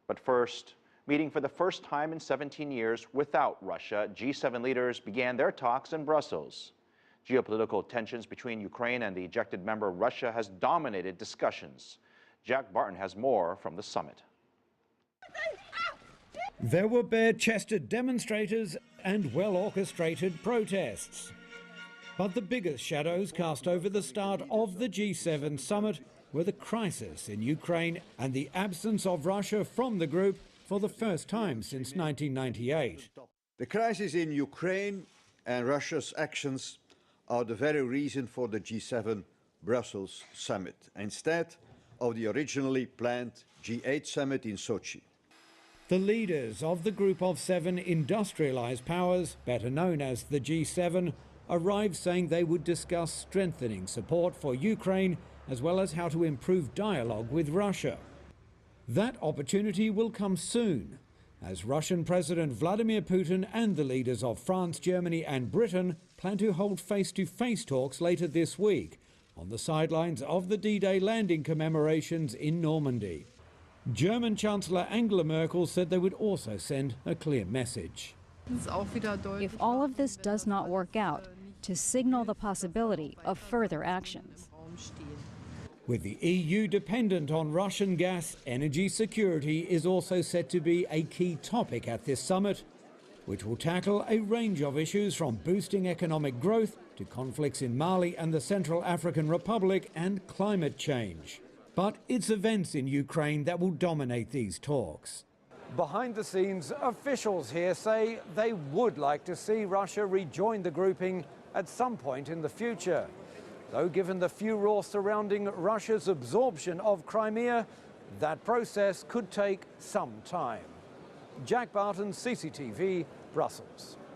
But first, meeting for the first time in 17 years without Russia, G7 leaders began their talks in Brussels. Geopolitical tensions between Ukraine and the ejected member Russia has dominated discussions. Jack Barton has more from the summit. There were bare-chested demonstrators and well-orchestrated protests. But the biggest shadows cast over the start of the G7 summit were the crisis in Ukraine and the absence of Russia from the group for the first time since 1998. The crisis in Ukraine and Russia's actions are the very reason for the G7 Brussels summit, instead of the originally planned G8 summit in Sochi. The leaders of the group of 7 industrialized powers, better known as the G7, arrived saying they would discuss strengthening support for Ukraine as well as how to improve dialogue with Russia. That opportunity will come soon, as Russian President Vladimir Putin and the leaders of France, Germany and Britain plan to hold face-to-face talks later this week on the sidelines of the D-Day landing commemorations in Normandy. German Chancellor Angela Merkel said they would also send a clear message. If all of this does not work out, to signal the possibility of further actions. With the EU dependent on Russian gas, energy security is also set to be a key topic at this summit, which will tackle a range of issues from boosting economic growth to conflicts in Mali and the Central African Republic and climate change. But it's events in Ukraine that will dominate these talks. Behind the scenes, officials here say they would like to see Russia rejoin the grouping at some point in the future. Though given the furor surrounding Russia's absorption of Crimea, that process could take some time. Jack Barton, CCTV, Brussels.